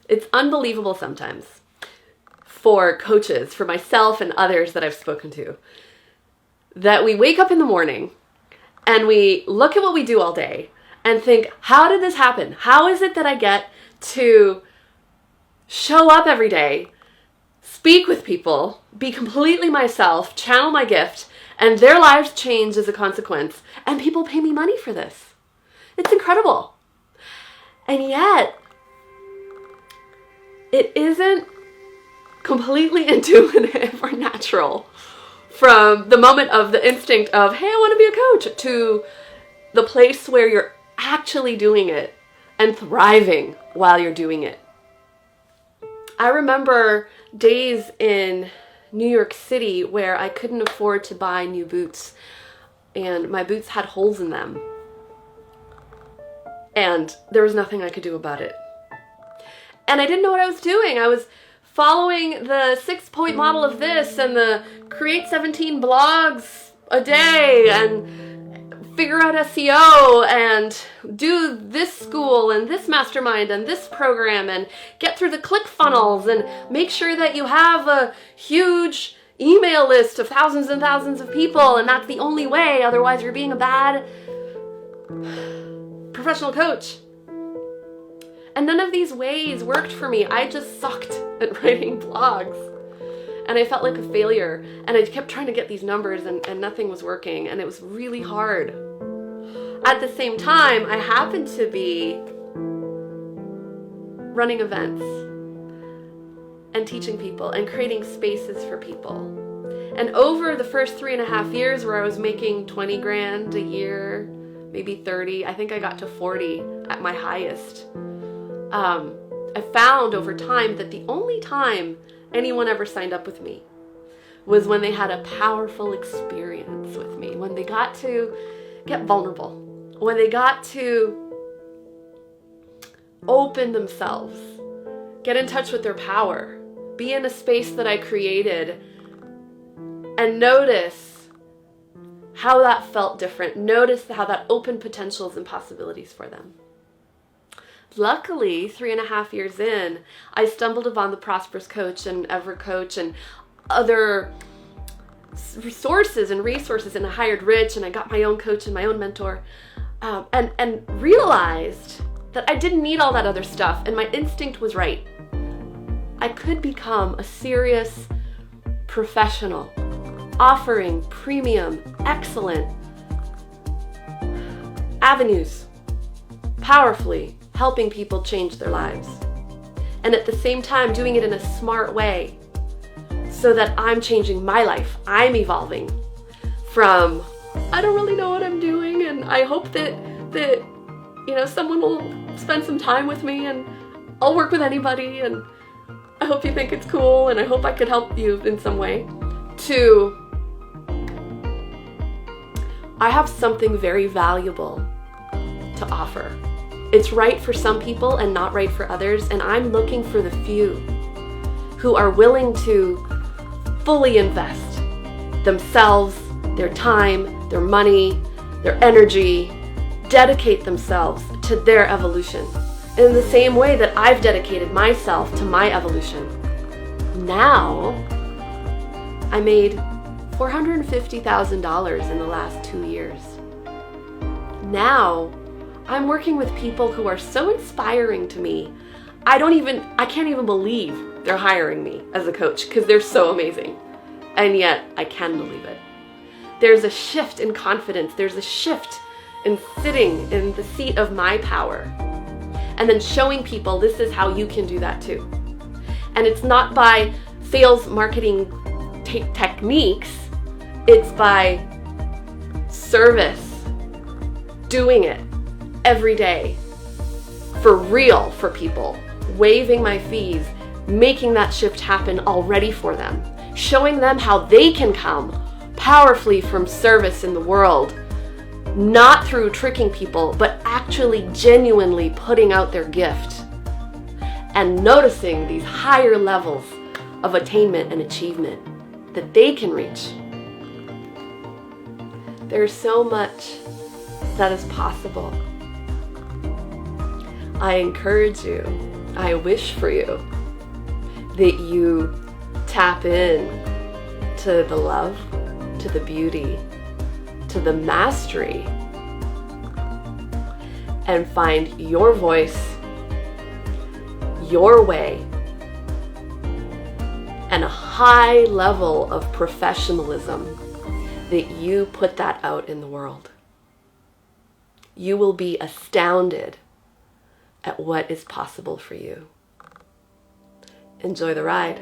It's unbelievable sometimes for coaches, for myself and others that I've spoken to, that we wake up in the morning and we look at what we do all day and think, how did this happen? How is it that I get to show up every day, speak with people, be completely myself, channel my gift, and their lives change as a consequence, and people pay me money for this? It's incredible. And yet, it isn't completely intuitive or natural from the moment of the instinct of, hey, I want to be a coach, to the place where you're actually doing it and thriving while you're doing it. I remember days in New York City where I couldn't afford to buy new boots, and my boots had holes in them, and there was nothing I could do about it. And I didn't know what I was doing. I was following the 6-point model of this and the create 17 blogs a day and figure out SEO and do this school and this mastermind and this program and get through the click funnels and make sure that you have a huge email list of thousands and thousands of people, and that's the only way, otherwise you're being a bad professional coach. And none of these ways worked for me. I just sucked at writing blogs. And I felt like a failure. And I kept trying to get these numbers and nothing was working. And it was really hard. At the same time, I happened to be running events and teaching people and creating spaces for people. And over the first 3.5 years where I was making 20 grand a year, maybe 30, I think I got to 40 at my highest. I found over time that the only time anyone ever signed up with me was when they had a powerful experience with me, when they got to get vulnerable, when they got to open themselves, get in touch with their power, be in a space that I created, and notice how that felt different, notice how that opened potentials and possibilities for them. Luckily, 3.5 years in, I stumbled upon the Prosperous Coach and Ever Coach and other resources, and I hired Rich, and I got my own coach and my own mentor, and realized that I didn't need all that other stuff, and my instinct was right. I could become a serious professional, offering premium, excellent avenues, powerfully helping people change their lives. And at the same time, doing it in a smart way so that I'm changing my life. I'm evolving from, I don't really know what I'm doing, and I hope that someone will spend some time with me, and I'll work with anybody, and I hope you think it's cool, and I hope I could help you in some way, to I have something very valuable to offer. It's right for some people and not right for others, and I'm looking for the few who are willing to fully invest themselves, their time, their money, their energy, dedicate themselves to their evolution in the same way that I've dedicated myself to my evolution. Now, I made $450,000 in the last 2 years. Now, I'm working with people who are so inspiring to me. I can't even believe they're hiring me as a coach because they're so amazing. And yet, I can believe it. There's a shift in confidence. There's a shift in sitting in the seat of my power. And then showing people this is how you can do that too. And it's not by sales marketing techniques. It's by service, doing it every day, for real for people, waiving my fees, making that shift happen already for them, showing them how they can come powerfully from service in the world, not through tricking people, but actually genuinely putting out their gift and noticing these higher levels of attainment and achievement that they can reach. There's so much that is possible. I encourage you I wish for you that you tap in to the love, to the beauty, to the mastery, and find your voice, your way, and a high level of professionalism that you put that out in the world. You will be astounded at what is possible for you. Enjoy the ride.